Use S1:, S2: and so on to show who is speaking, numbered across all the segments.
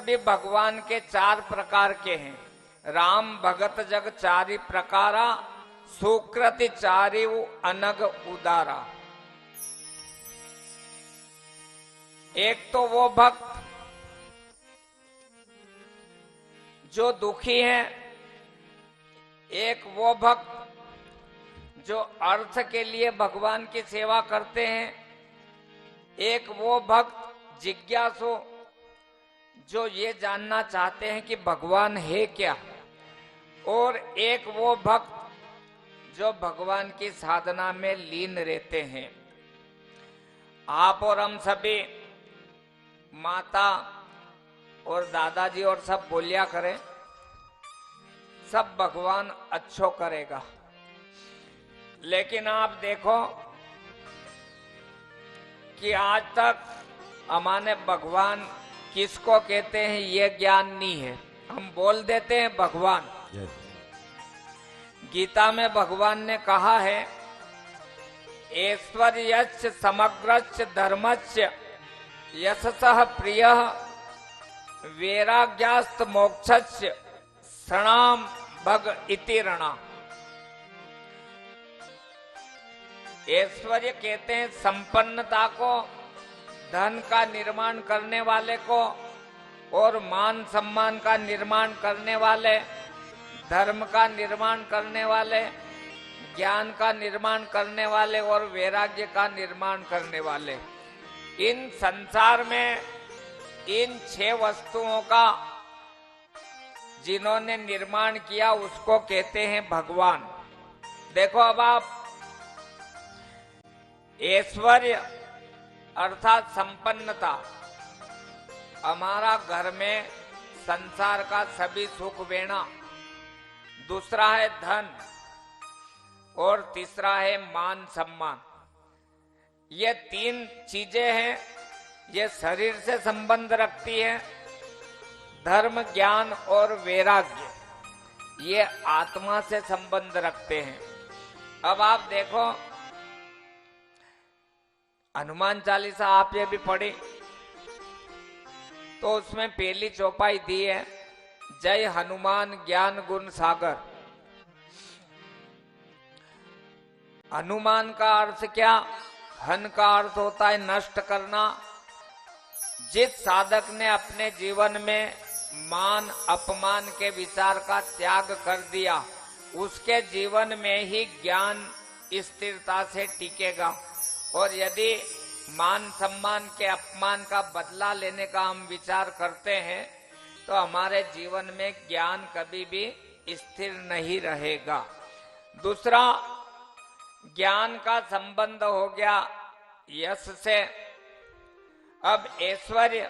S1: सभी भगवान के 4 प्रकार के हैं। राम भगत जग चारि प्रकारा, सुकृति चारि अनग उदारा। एक तो वो भक्त जो दुखी है, एक वो भक्त जो अर्थ के लिए भगवान की सेवा करते हैं, एक वो भक्त जिज्ञासु जो ये जानना चाहते हैं कि भगवान है क्या, और एक वो भक्त जो भगवान की साधना में लीन रहते हैं। आप और हम सभी माता और दादाजी और सब बोलिया करें, सब भगवान अच्छो करेगा। लेकिन आप देखो कि आज तक हमारे भगवान किसको कहते हैं ये ज्ञान नहीं है। हम बोल देते हैं भगवान। गीता में भगवान ने कहा है, ऐश्वर्यश्च समग्रश्च धर्मश्च यशसः प्रियः वैराग्यास्त मोक्षश्च शरणाम भग इति रणा। ऐश्वर्य कहते हैं संपन्नता को, धन का निर्माण करने वाले को, और मान सम्मान का निर्माण करने वाले, धर्म का निर्माण करने वाले, ज्ञान का निर्माण करने वाले और वैराग्य का निर्माण करने वाले। इन संसार में इन 6 वस्तुओं का जिन्होंने निर्माण किया उसको कहते हैं भगवान। देखो अब आप, ऐश्वर्य अर्थात संपन्नता, हमारा घर में संसार का सभी सुख वेणा। दूसरा है धन, और तीसरा है मान सम्मान। ये 3 चीजें हैं, ये शरीर से संबंध रखती है। धर्म, ज्ञान और वैराग्य ये आत्मा से संबंध रखते हैं। अब आप देखो, हनुमान चालीसा आप ये भी पढ़ी तो उसमें पहली चौपाई दी है, जय हनुमान ज्ञान गुण सागर। हनुमान का अर्थ क्या? हन का अर्थ होता है नष्ट करना। जिस साधक ने अपने जीवन में मान अपमान के विचार का त्याग कर दिया, उसके जीवन में ही ज्ञान स्थिरता से टिकेगा। और यदि मान सम्मान के अपमान का बदला लेने का हम विचार करते हैं तो हमारे जीवन में ज्ञान कभी भी स्थिर नहीं रहेगा। दूसरा, ज्ञान का संबंध हो गया यश से। अब ऐश्वर्य,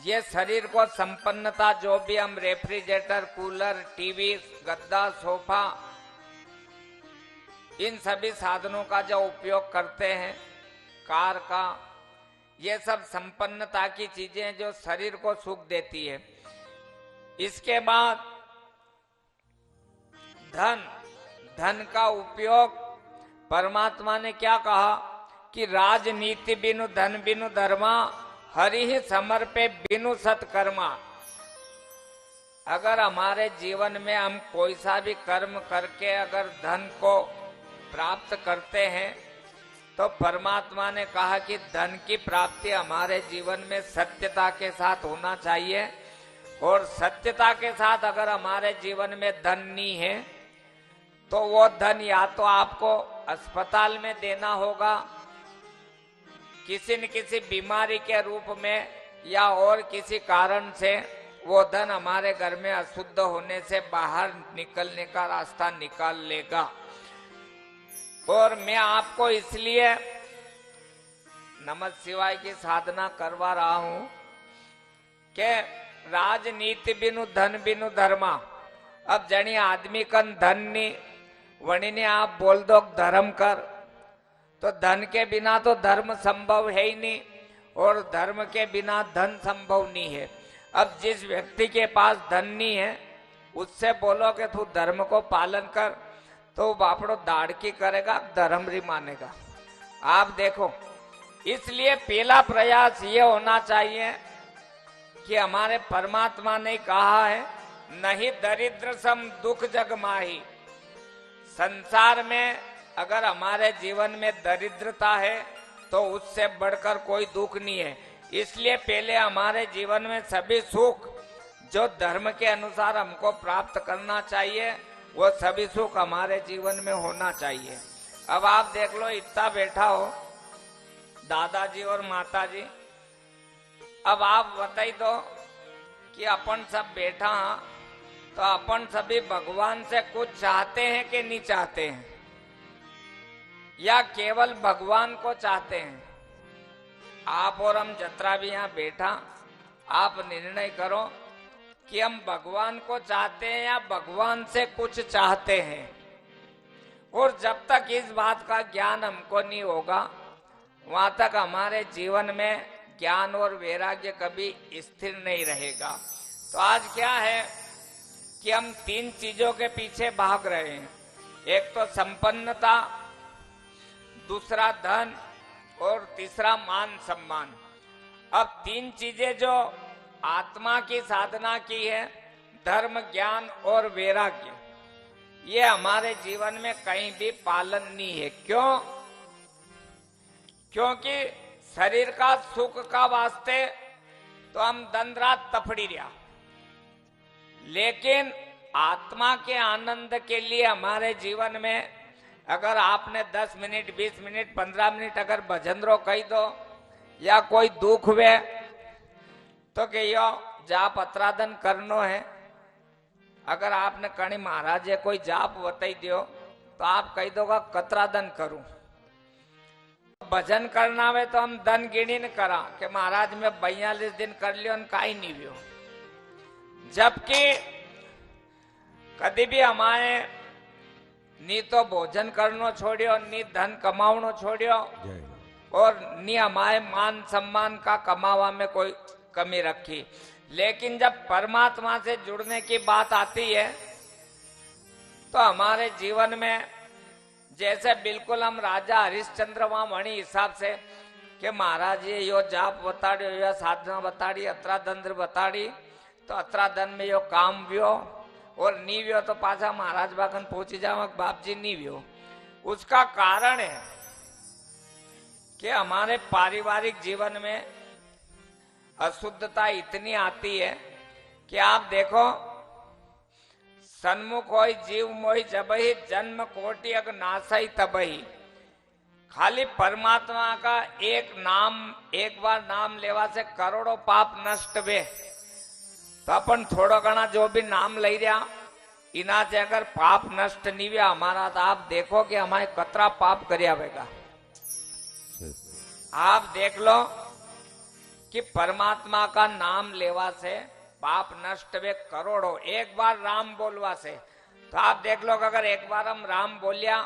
S1: ये शरीर को संपन्नता, जो भी हम रेफ्रिजरेटर, कूलर, टीवी, गद्दा, सोफा, इन सभी साधनों का जो उपयोग करते हैं, कार का, ये सब संपन्नता की चीजें जो शरीर को सुख देती है। इसके बाद धन, धन का उपयोग परमात्मा ने क्या कहा कि राजनीति बिनु धन बिनु धर्मा, हरि ही समर्पे बिनु सत्कर्मा। अगर हमारे जीवन में हम कोई सा भी कर्म करके अगर धन को प्राप्त करते हैं तो परमात्मा ने कहा कि धन की प्राप्ति हमारे जीवन में सत्यता के साथ होना चाहिए। और सत्यता के साथ अगर हमारे जीवन में धन नहीं है तो वो धन या तो आपको अस्पताल में देना होगा, किसी न किसी बीमारी के रूप में, या और किसी कारण से वो धन हमारे घर में अशुद्ध होने से बाहर निकलने का रास्ता निकाल लेगा। और मैं आपको इसलिए नमः शिवाय की साधना करवा रहा हूं कि राजनीति बिनु धन बिनु धर्मा। अब जनी आदमी कन धन नहीं, वणी ने आप बोल दो धर्म कर, तो धन के बिना तो धर्म संभव है ही नहीं, और धर्म के बिना धन संभव नहीं है। अब जिस व्यक्ति के पास धन नहीं है उससे बोलो कि तू धर्म को पालन कर, तो बापड़ो दाड़की करेगा, धर्म री मानेगा। आप देखो, इसलिए पहला प्रयास ये होना चाहिए कि हमारे परमात्मा ने कहा है, नहीं दरिद्र सम दुख जग माही। संसार में अगर हमारे जीवन में दरिद्रता है तो उससे बढ़कर कोई दुख नहीं है। इसलिए पहले हमारे जीवन में सभी सुख जो धर्म के अनुसार हमको प्राप्त करना चाहिए, वो सभी सुख हमारे जीवन में होना चाहिए। अब आप देख लो, इतना बैठा हो दादाजी और माताजी, अब आप बताई दो कि अपन सब बैठा हाँ, तो अपन सभी भगवान से कुछ चाहते हैं कि नहीं चाहते हैं, या केवल भगवान को चाहते हैं? आप और हम जतरा भी यहाँ बैठा, आप निर्णय करो कि हम भगवान को चाहते हैं या भगवान से कुछ चाहते हैं। और जब तक इस बात का ज्ञान हमको नहीं होगा, वहां तक हमारे जीवन में ज्ञान और वैराग्य कभी स्थिर नहीं रहेगा। तो आज क्या है कि हम तीन चीजों के पीछे भाग रहे हैं। एक तो संपन्नता, दूसरा धन और तीसरा मान सम्मान। अब तीन चीजें जो आत्मा की साधना की है, धर्म, ज्ञान और वैराग्य, ये हमारे जीवन में कहीं भी पालन नहीं है। क्यों? क्योंकि शरीर का सुख का वास्ते तो हम दिन रात तफड़ी रहा, लेकिन आत्मा के आनंद के लिए हमारे जीवन में अगर आपने 10 मिनट, 20 मिनट, 15 मिनट अगर भजन रो कही दो, या कोई दुख हुए तो कहियो जाप अत्रादन करनो है। अगर आपने कणी महाराज कोई जाप बताई दियो तो आप कही दोगा कतरादन करूं। भजन करना वे तो हम दन गिणी न करा कि महाराज में 42 दिन कर लियो न काई नहीं व्यो। जबकि कभी भी हमारे नी तो भोजन करनो छोड़ियो, नी धन कमावनो छोड़ियो, और नी हमारे मान सम्मान का कमावा में कोई कमी रखी। लेकिन जब परमात्मा से जुड़ने की बात आती है तो हमारे जीवन में जैसे बिल्कुल हम राजा हरिश्चंद्र वहां वणी हिसाब से कि महाराज ये यो जाप बताड़ी, यो साधना बताड़ी, अत्रादंद्र बताड़ी, तो अत्रादन में यो काम व्यो और नी व्यो तो पाछा महाराज बागन पहुंची जाओ बाप जी नी व्यो। उसका कारण है कि हमारे पारिवारिक जीवन में अशुद्धता इतनी आती है कि आप देखो, सन्मुख होई जीव मोहि जबहि, जन्म कोटि अग नासई तबहि। खाली परमात्मा का एक नाम, एक बार नाम लेवा से करोड़ों पाप नष्ट वे। तो अपन थोड़ा घना जो भी नाम ले रहा, इना से अगर पाप नष्ट नहीं हुआ हमारा, तो आप देखो कि हमारे कतरा पाप करिया होगा। आप देख लो कि परमात्मा का नाम लेवा से पाप नष्ट वे करोड़ों। एक बार राम बोलवा से, तो आप देख लो अगर एक बार हम राम बोलिया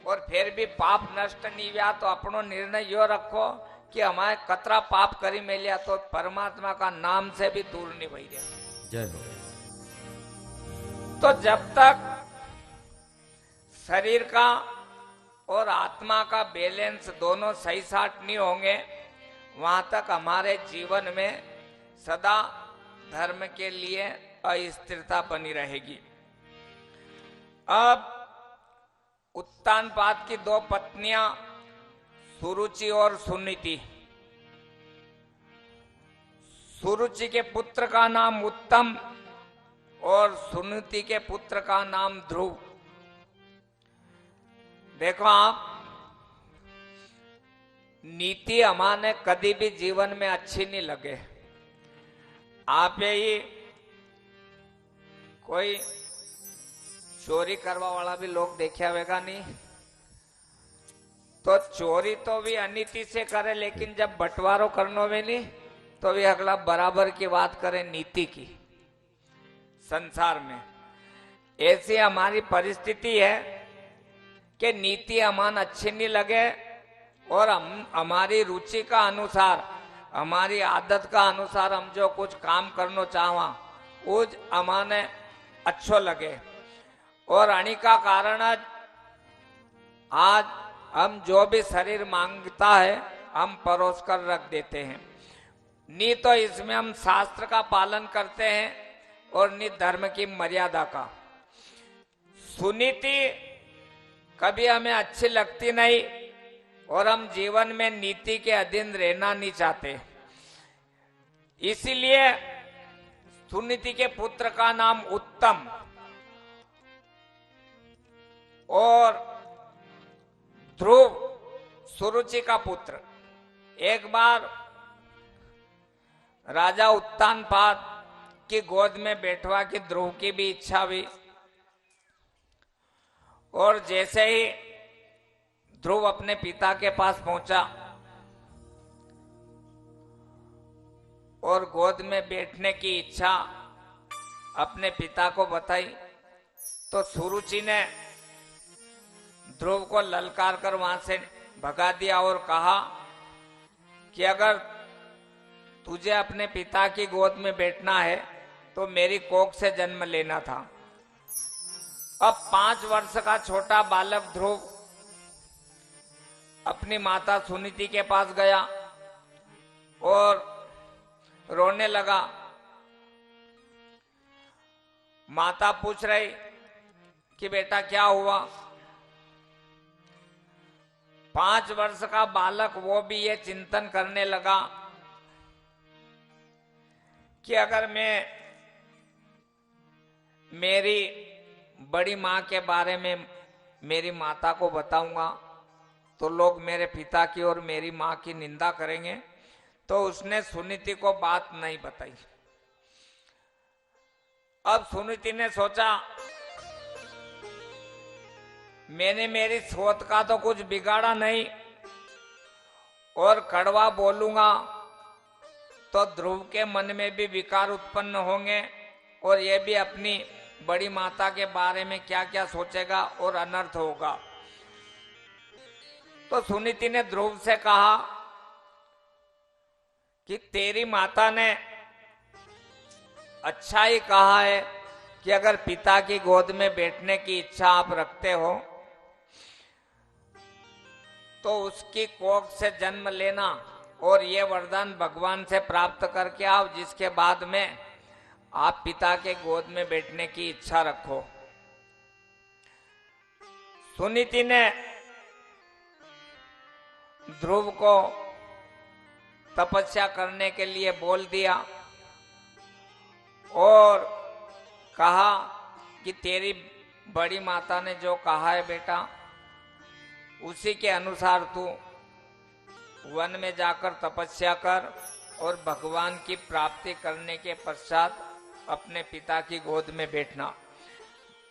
S1: और फिर भी पाप नष्ट नहीं हुआ, तो अपनो निर्णय यो रखो कि हमारे कतरा पाप करी मिलिया तो परमात्मा का नाम से भी दूर नहीं भई रहा।
S2: जय हो।
S1: तो जब तक शरीर का और आत्मा का बैलेंस दोनों सही साथ नहीं होंगे, वहां तक हमारे जीवन में सदा धर्म के लिए अस्थिरता बनी रहेगी। अब उत्तानपाद की दो पत्नियां सुरुचि और सुनीति। सुरुचि के पुत्र का नाम उत्तम और सुनीति के पुत्र का नाम ध्रुव। देखो आप, नीति हमारे कभी भी जीवन में अच्छी नहीं लगे। आप ही कोई चोरी करवा वाला भी लोग देखा होगा नहीं, तो चोरी तो भी अनीति से करे, लेकिन जब बंटवारो करनो में नहीं तो भी अगला बराबर की बात करे नीति की। संसार में ऐसी हमारी परिस्थिति है कि नीति हमान अच्छी नहीं लगे और हम हमारी रुचि का अनुसार, हमारी आदत का अनुसार हम जो कुछ काम करना चाहवा उज हमारे अच्छो लगे। और अणी का कारण आज हम जो भी शरीर मांगता है हम परोस कर रख देते हैं। नी तो इसमें हम शास्त्र का पालन करते हैं और नी धर्म की मर्यादा का। सुनीति कभी हमें अच्छी लगती नहीं और हम जीवन में नीति के अधीन रहना नहीं चाहते। इसीलिए सुनीति के पुत्र का नाम उत्तम और ध्रुव सुरुचि का पुत्र। एक बार राजा उत्तानपाद की गोद में बैठवा की ध्रुव की भी इच्छा हुई और जैसे ही ध्रुव अपने पिता के पास पहुंचा और गोद में बैठने की इच्छा अपने पिता को बताई तो सुरुचि ने ध्रुव को ललकार कर वहां से भगा दिया और कहा कि अगर तुझे अपने पिता की गोद में बैठना है तो मेरी कोख से जन्म लेना था। अब 5 वर्ष का छोटा बालक ध्रुव अपनी माता सुनीति के पास गया और रोने लगा। माता पूछ रही कि बेटा क्या हुआ। 5 वर्ष का बालक वो भी ये चिंतन करने लगा कि अगर मैं मेरी बड़ी माँ के बारे में मेरी माता को बताऊंगा तो लोग मेरे पिता की और मेरी माँ की निंदा करेंगे। तो उसने सुनीति को बात नहीं बताई। अब सुनीति ने सोचा मैंने मेरी सोच का तो कुछ बिगाड़ा नहीं और कड़वा बोलूंगा तो ध्रुव के मन में भी विकार उत्पन्न होंगे और ये भी अपनी बड़ी माता के बारे में क्या क्या सोचेगा और अनर्थ होगा। तो सुनीति ने ध्रुव से कहा कि तेरी माता ने अच्छा ही कहा है कि अगर पिता की गोद में बैठने की इच्छा आप रखते हो तो उसकी कोख से जन्म लेना और ये वरदान भगवान से प्राप्त करके आओ जिसके बाद में आप पिता के गोद में बैठने की इच्छा रखो। सुनीति ने ध्रुव को तपस्या करने के लिए बोल दिया और कहा कि तेरी बड़ी माता ने जो कहा है बेटा उसी के अनुसार तू वन में जाकर तपस्या कर और भगवान की प्राप्ति करने के पश्चात अपने पिता की गोद में बैठना।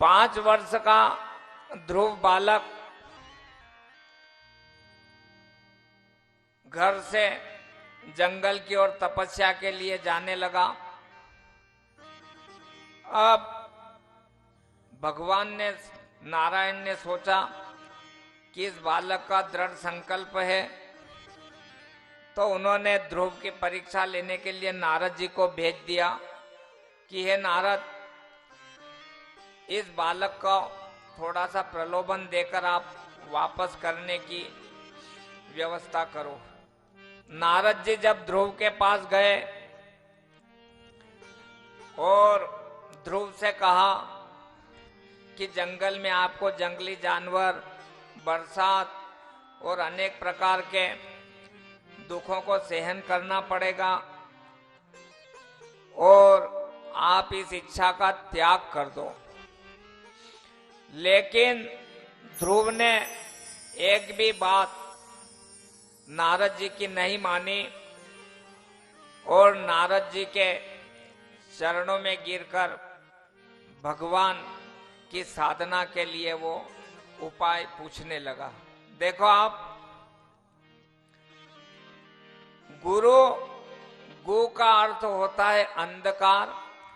S1: 5 वर्ष का ध्रुव बालक घर से जंगल की ओर तपस्या के लिए जाने लगा। अब भगवान ने नारायण ने सोचा कि इस बालक का दृढ़ संकल्प है तो उन्होंने ध्रुव की परीक्षा लेने के लिए नारद जी को भेज दिया कि हे नारद इस बालक को थोड़ा सा प्रलोभन देकर आप वापस करने की व्यवस्था करो। नारद जी जब ध्रुव के पास गए और ध्रुव से कहा कि जंगल में आपको जंगली जानवर, बरसात और अनेक प्रकार के दुखों को सहन करना पड़ेगा और आप इस इच्छा का त्याग कर दो। लेकिन ध्रुव ने एक भी बात नारद जी की नहीं मानी और नारद जी के चरणों में गिरकर भगवान की साधना के लिए वो उपाय पूछने लगा। देखो आप, गुरु, गु का अर्थ होता है अंधकार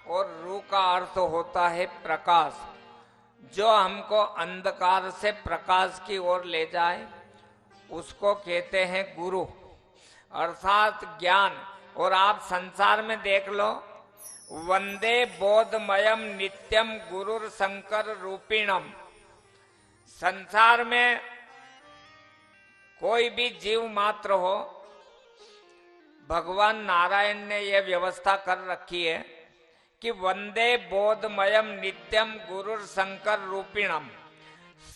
S1: और रू का अर्थ होता है प्रकाश। जो हमको अंधकार से प्रकाश की ओर ले जाए उसको कहते हैं गुरु अर्थात ज्ञान। और आप संसार में देख लो, वंदे बोधमयम नित्यम गुरुर शंकर रूपिणम। संसार में कोई भी जीव मात्र हो, भगवान नारायण ने यह व्यवस्था कर रखी है कि वंदे बोधमयम नित्यम गुरुर शंकर रूपिणम।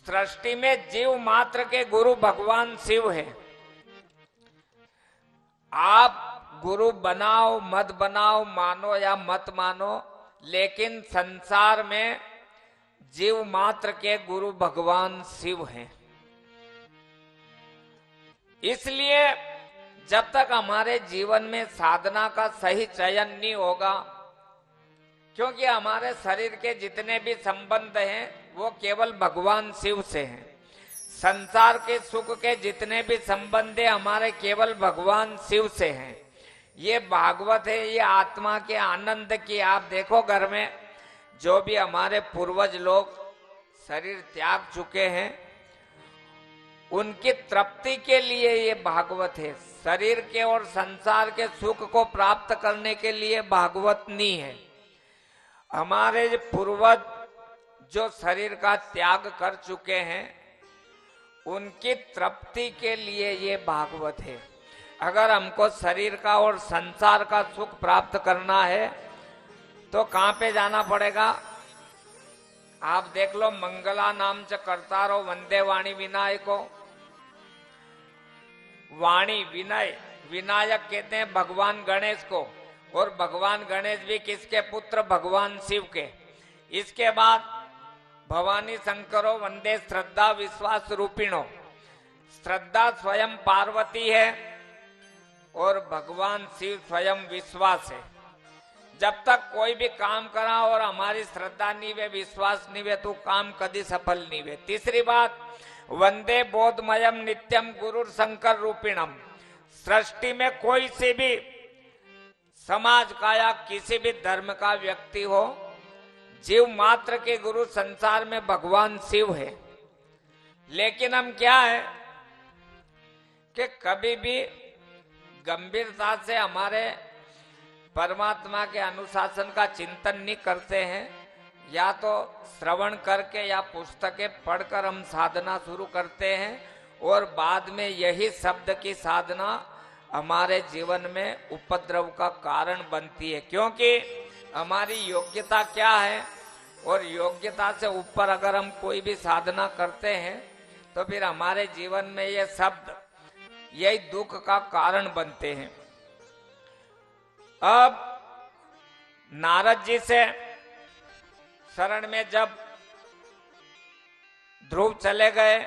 S1: सृष्टि में जीव मात्र के गुरु भगवान शिव है। आप गुरु बनाओ मत बनाओ, मानो या मत मानो, लेकिन संसार में जीव मात्र के गुरु भगवान शिव हैं। इसलिए जब तक हमारे जीवन में साधना का सही चयन नहीं होगा, क्योंकि हमारे शरीर के जितने भी संबंध हैं वो केवल भगवान शिव से हैं। संसार के सुख के जितने भी संबंध हैं हमारे केवल भगवान शिव से हैं। ये भागवत है, ये आत्मा के आनंद की। आप देखो घर में जो भी हमारे पूर्वज लोग शरीर त्याग चुके हैं, उनकी तृप्ति के लिए ये भागवत है। शरीर के और संसार के सुख को प्राप्त करने के लिए भागवत नहीं है। हमारे पूर्वज जो शरीर का त्याग कर चुके हैं, उनकी तृप्ति के लिए ये भागवत है। अगर हमको शरीर का और संसार का सुख प्राप्त करना है तो कहाँ पे जाना पड़ेगा? आप देख लो, मंगला नाम च करता रहो वंदे वाणी विनायको। वाणी विनय, विनायक कहते हैं भगवान गणेश को, और भगवान गणेश भी किसके पुत्र? भगवान शिव के। इसके बाद भवानी शंकरो वंदे श्रद्धा विश्वास रूपिणो। श्रद्धा स्वयं पार्वती है और भगवान शिव स्वयं विश्वास है। जब तक कोई भी काम करा और हमारी श्रद्धा नहीं वे, विश्वास नहीं वे, तो काम कभी सफल नहीं वे। तीसरी बात, वंदे बोधमयम नित्यम गुरुर शंकर रूपिणम। सृष्टि में कोई से भी समाज का या किसी भी धर्म का व्यक्ति हो, जीव मात्र के गुरु संसार में भगवान शिव है। लेकिन हम क्या है कि कभी भी गंभीरता से हमारे परमात्मा के अनुशासन का चिंतन नहीं करते हैं। या तो श्रवण करके या पुस्तकें पढ़कर हम साधना शुरू करते हैं और बाद में यही शब्द की साधना हमारे जीवन में उपद्रव का कारण बनती है। क्योंकि हमारी योग्यता क्या है, और योग्यता से ऊपर अगर हम कोई भी साधना करते हैं तो फिर हमारे जीवन में ये शब्द यही दुख का कारण बनते हैं। अब नारद जी से शरण में जब ध्रुव चले गए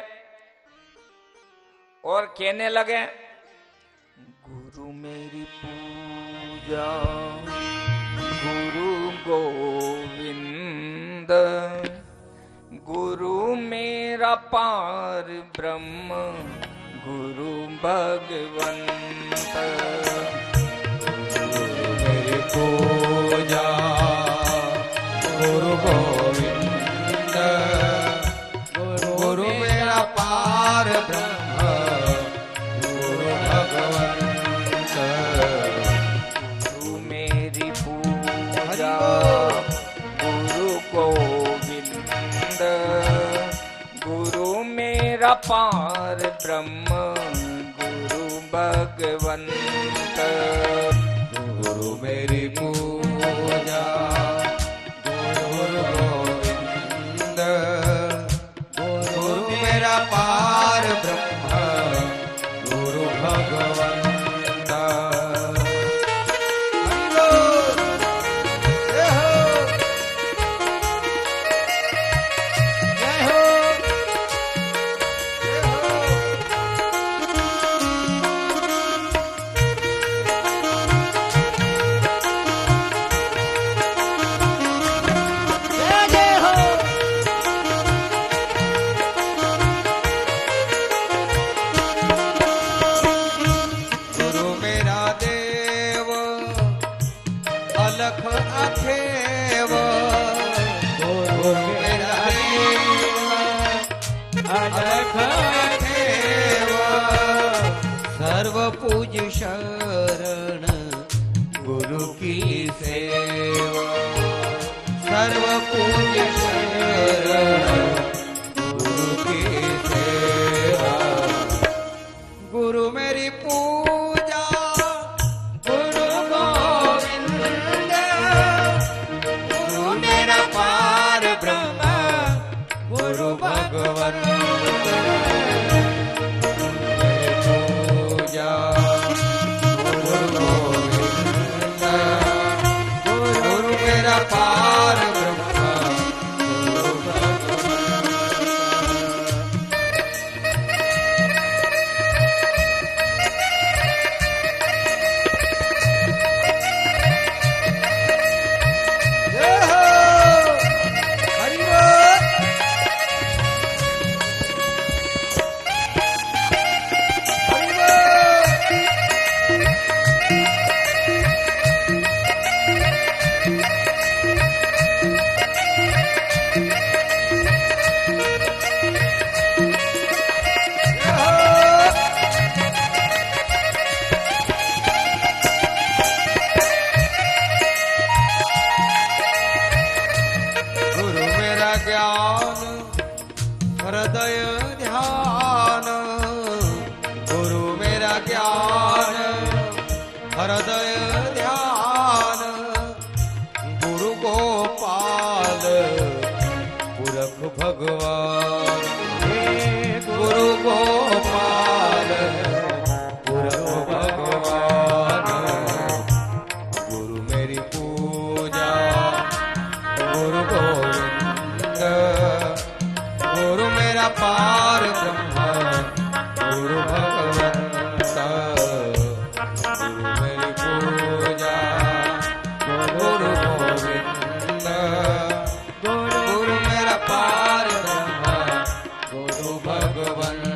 S1: और कहने लगे, गुरु मेरी पूजा गुरु गोविंद, गुरु मेरा पार ब्रह्म गुरु भगवंत। गुरु मेरी पूजा गुरु गोविंद, गुरु मेरा पार ब्रह्म गुरु भगवंत। गुरु मेरी पूजा गुरु गोविंद, गुरु मेरा पार ब्रह्म गुरु भगवंत। गुरु मेरी पूजा गुरु गोविंद, गुरु मेरा पार ब्रह्म गुरु भगवंत।
S2: पूज शरण गुरु की सेवा, सर्व पूज शरण गुरु की सेवा। गुरु मेरी पूजा हृदय ध्यान गुरु गोपाल पुरख भगवान। गुरु गोपाल पुरख भगवान। गुरु मेरी पूजा गुरु गोविंद। गुरु मेरा पार ब्रह्म गुरु भगवंत। गुरु मेरी पूजा गुरु गोविंद। गुरु मेरा पार ब्रह्म गुरु भगवंत।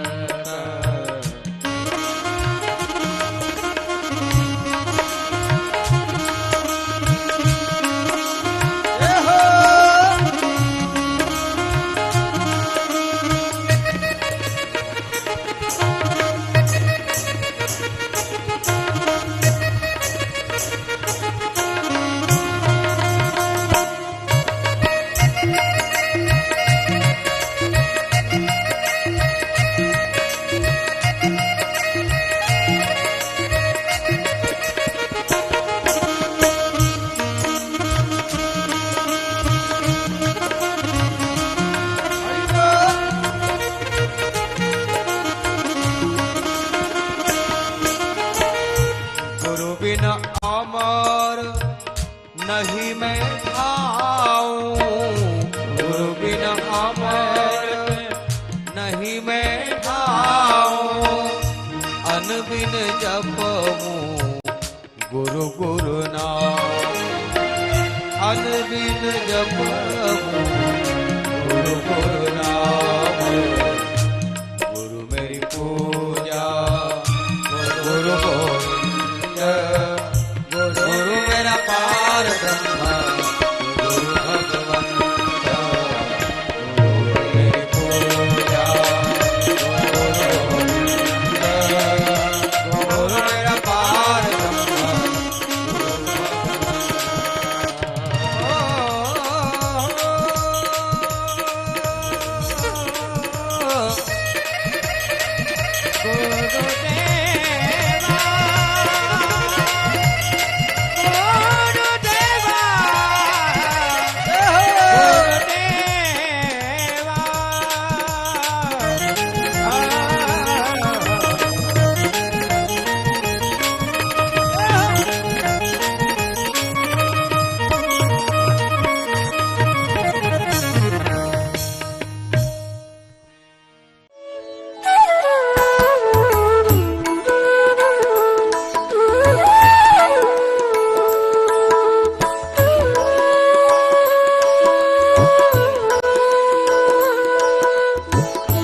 S2: बिन अमर नहीं मैं आऊं। गुरु बिन अमर नहीं मैं आऊं। अन बिन जपमु गुरु गुरु नाम। अन बिन जपमु गुरु गुरु नाम। गुरु मेरी पूजा